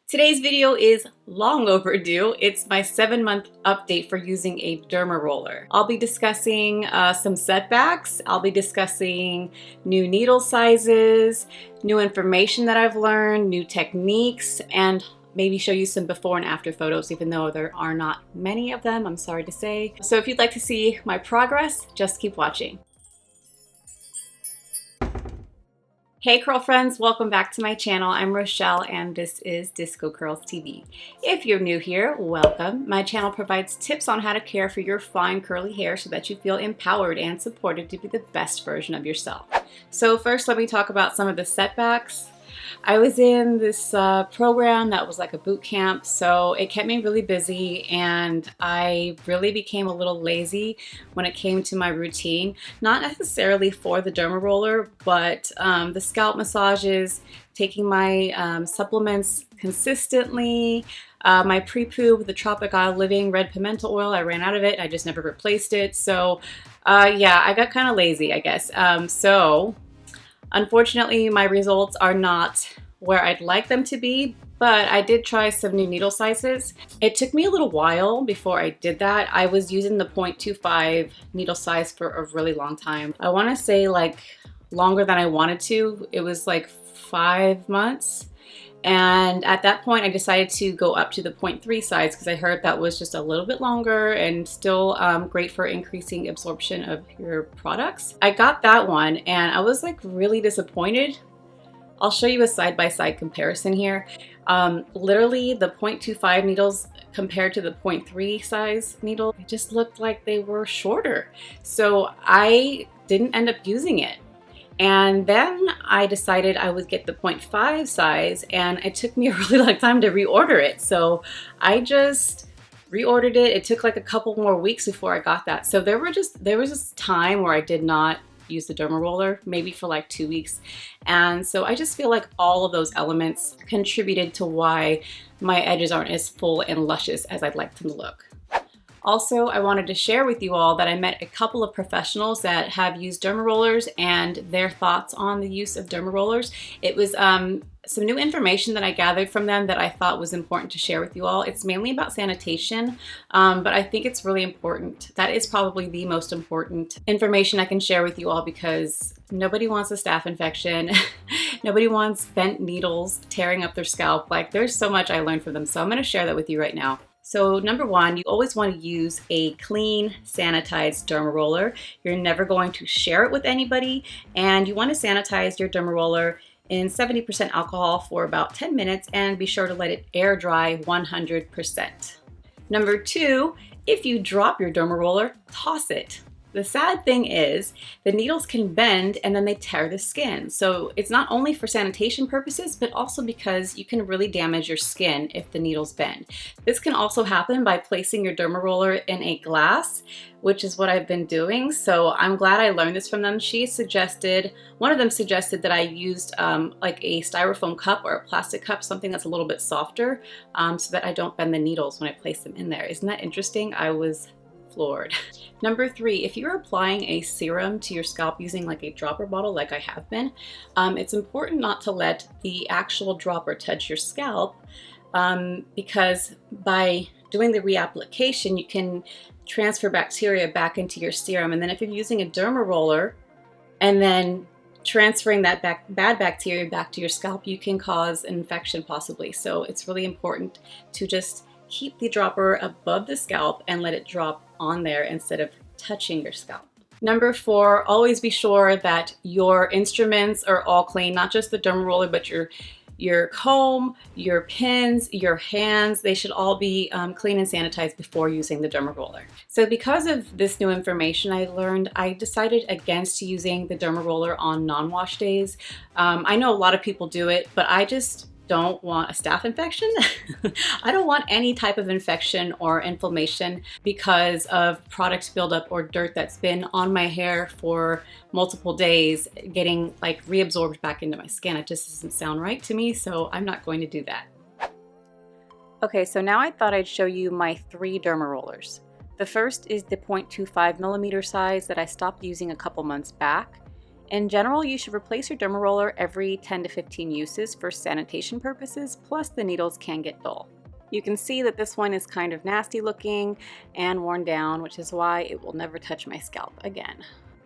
Today's video is long overdue. It's my 7-month update for using a Dermaroller. I'll be discussing some setbacks. I'll be discussing new needle sizes, new information that I've learned, new techniques, and maybe show you some before and after photos, even though there are not many of them, I'm sorry to say. So if you'd like to see my progress, just keep watching. Hey curl friends, welcome back to my channel. I'm Rochelle and this is DiscoCurls TV. If you're new here, welcome. My channel provides tips on how to care for your fine curly hair so that you feel empowered and supported to be the best version of yourself. So first, let me talk about some of the setbacks. I was in this program that was like a boot camp, so it kept me really busy and I really became a little lazy when it came to my routine. Not necessarily for the Dermaroller, but the scalp massages, taking my supplements consistently, my pre-poo with the Tropic Isle Living red pimento oil, I ran out of it. I just never replaced it. So yeah, I got kind of lazy, I guess. Unfortunately, my results are not where I'd like them to be, but I did try some new needle sizes. It took me a little while before I did that. I was using the 0.25 needle size for a really long time. I want to say like longer than I wanted to. It was like 5 months. And at that point, I decided to go up to the 0.3 size because I heard that was just a little bit longer and still great for increasing absorption of your products. I got that one and I was like really disappointed. I'll show you a side-by-side comparison here. Literally the 0.25 needles compared to the 0.3 size needle, it just looked like they were shorter. So I didn't end up using it. And then I decided I would get the 0.5 size and it took me a really long time to reorder it. So I just reordered it. It took like a couple more weeks before I got that. So there was this time where I did not use the Dermaroller, maybe for like 2 weeks. And so I just feel like all of those elements contributed to why my edges aren't as full and luscious as I'd like them to look. Also, I wanted to share with you all that I met a couple of professionals that have used Dermarollers and their thoughts on the use of Dermarollers. It was some new information that I gathered from them that I thought was important to share with you all. It's mainly about sanitation, but I think it's really important. That is probably the most important information I can share with you all because nobody wants a staph infection. Nobody wants bent needles tearing up their scalp. Like, there's so much I learned from them, so I'm going to share that with you right now. So number one, you always want to use a clean, sanitized Dermaroller. You're never going to share it with anybody, and you want to sanitize your Dermaroller in 70% alcohol for about 10 minutes and be sure to let it air dry 100%. Number two, if you drop your Dermaroller, toss it. The sad thing is the needles can bend and then they tear the skin. So it's not only for sanitation purposes, but also because you can really damage your skin if the needles bend. This can also happen by placing your Dermaroller in a glass, which is what I've been doing. So I'm glad I learned this from them. One of them suggested that I used like a styrofoam cup or a plastic cup, something that's a little bit softer, so that I don't bend the needles when I place them in there. Isn't that interesting? I was floored. Number three, if you're applying a serum to your scalp using like a dropper bottle like I have been, it's important not to let the actual dropper touch your scalp because by doing the reapplication, you can transfer bacteria back into your serum. And then if you're using a Dermaroller and then transferring that bad bacteria back to your scalp, you can cause an infection possibly. So it's really important to just keep the dropper above the scalp and let it drop on there instead of touching your scalp. Number four, always be sure that your instruments are all clean, not just the Dermaroller, but your comb, your pins, your hands. They should all be clean and sanitized before using the Dermaroller. So because of this new information I learned, I decided against using the Dermaroller on non-wash days. I know a lot of people do it, but I just don't want a staph infection. I don't want any type of infection or inflammation because of product buildup or dirt that's been on my hair for multiple days getting like reabsorbed back into my skin. It just doesn't sound right to me, so I'm not going to do that. Okay, so now I thought I'd show you my 3 Dermarollers. The first is the 0.25 millimeter size that I stopped using a couple months back. In general, you should replace your Dermaroller every 10 to 15 uses for sanitation purposes, plus the needles can get dull. You can see that this one is kind of nasty looking and worn down, which is why it will never touch my scalp again.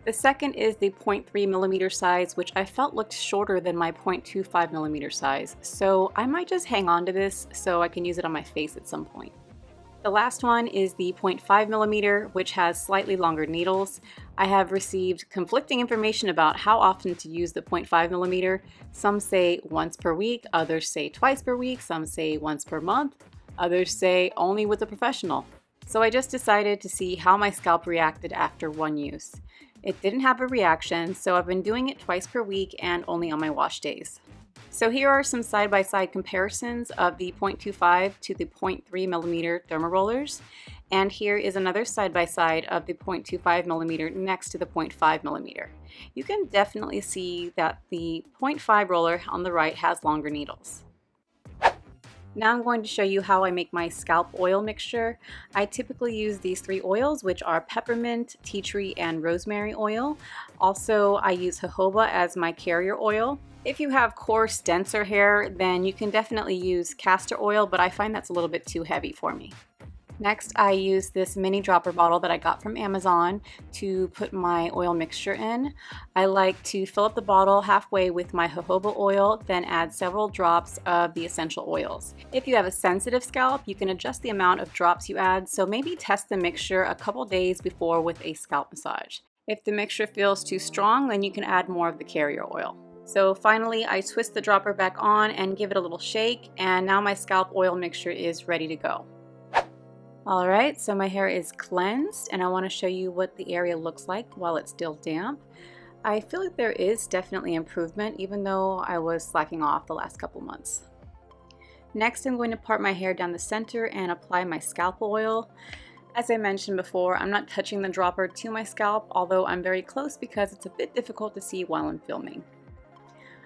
The second is the 0.3mm size, which I felt looked shorter than my 0.25mm size, so I might just hang on to this so I can use it on my face at some point. The last one is the 0.5mm, which has slightly longer needles. I have received conflicting information about how often to use the 0.5mm. Some say once per week, others say twice per week, some say once per month, others say only with a professional. So I just decided to see how my scalp reacted after one use. It didn't have a reaction, so I've been doing it twice per week and only on my wash days. So here are some side-by-side comparisons of the 0.25 to the 0.3mm Dermarollers, and here is another side-by-side of the 0.25mm next to the 0.5mm. You can definitely see that the 0.5 roller on the right has longer needles. Now I'm going to show you how I make my scalp oil mixture. I typically use these three oils, which are peppermint, tea tree, and rosemary oil. Also, I use jojoba as my carrier oil. If you have coarse, denser hair, then you can definitely use castor oil, but I find that's a little bit too heavy for me. Next, I use this mini dropper bottle that I got from Amazon to put my oil mixture in. I like to fill up the bottle halfway with my jojoba oil, then add several drops of the essential oils. If you have a sensitive scalp, you can adjust the amount of drops you add, so maybe test the mixture a couple days before with a scalp massage. If the mixture feels too strong, then you can add more of the carrier oil. So finally, I twist the dropper back on and give it a little shake, and now my scalp oil mixture is ready to go. Alright, so my hair is cleansed and I want to show you what the area looks like while it's still damp. I feel like there is definitely improvement even though I was slacking off the last couple months. Next, I'm going to part my hair down the center and apply my scalp oil. As I mentioned before, I'm not touching the dropper to my scalp, although I'm very close because it's a bit difficult to see while I'm filming.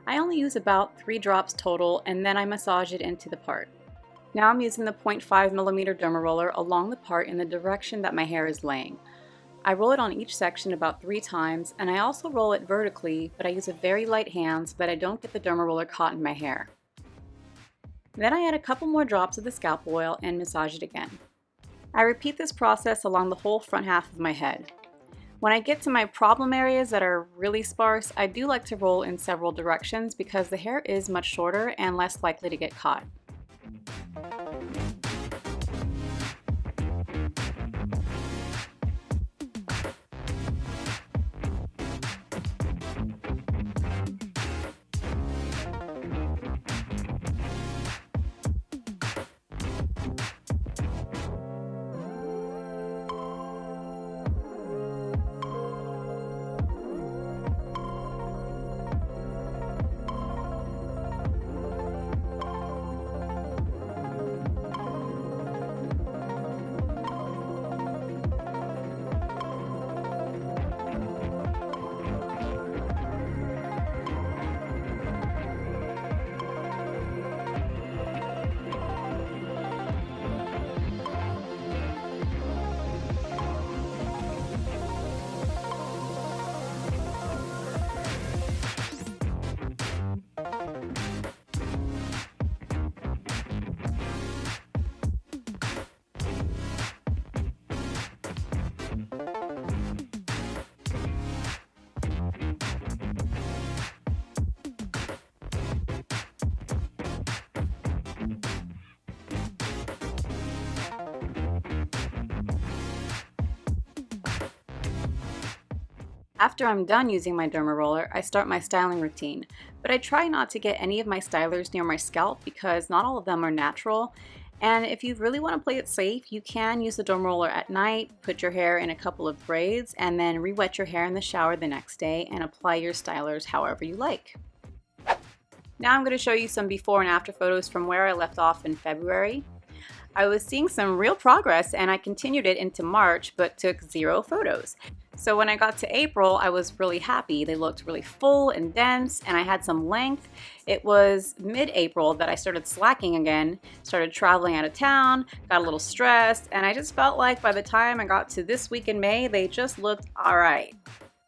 I only use about 3 drops total and then I massage it into the part. Now I'm using the 0.5mm Dermaroller along the part in the direction that my hair is laying. I roll it on each section about 3 times, and I also roll it vertically, but I use a very light hand so that I don't get the Dermaroller caught in my hair. Then I add a couple more drops of the scalp oil and massage it again. I repeat this process along the whole front half of my head. When I get to my problem areas that are really sparse, I do like to roll in several directions because the hair is much shorter and less likely to get caught. After I'm done using my Dermaroller, I start my styling routine, but I try not to get any of my stylers near my scalp because not all of them are natural. And if you really want to play it safe, you can use the Dermaroller at night, put your hair in a couple of braids, and then re-wet your hair in the shower the next day and apply your stylers however you like. Now I'm going to show you some before and after photos from where I left off in February. I was seeing some real progress and I continued it into March but took 0 photos. So when I got to April, I was really happy. They looked really full and dense and I had some length. It was mid-April that I started slacking again, started traveling out of town, got a little stressed, and I just felt like by the time I got to this week in May, they just looked alright.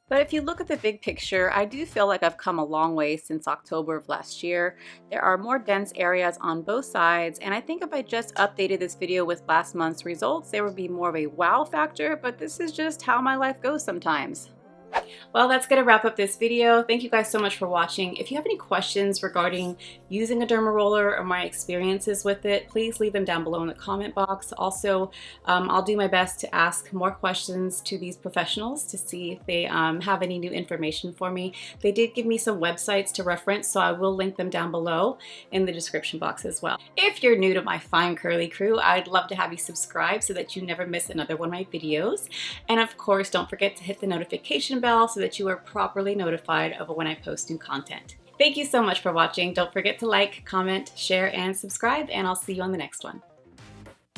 But if you look at the big picture, I do feel like I've come a long way since October of last year. There are more dense areas on both sides, and I think if I just updated this video with last month's results, there would be more of a wow factor, but this is just how my life goes sometimes. Well, that's going to wrap up this video. Thank you guys so much for watching. If you have any questions regarding using a Dermaroller or my experiences with it, please leave them down below in the comment box. Also, I'll do my best to ask more questions to these professionals to see if they have any new information for me. They did give me some websites to reference, so I will link them down below in the description box as well. If you're new to my fine curly crew, I'd love to have you subscribe so that you never miss another one of my videos. And of course, don't forget to hit the notification bell so that you are properly notified of when I post new content. Thank you so much for watching. Don't forget to like, comment, share, and subscribe, and I'll see you on the next one.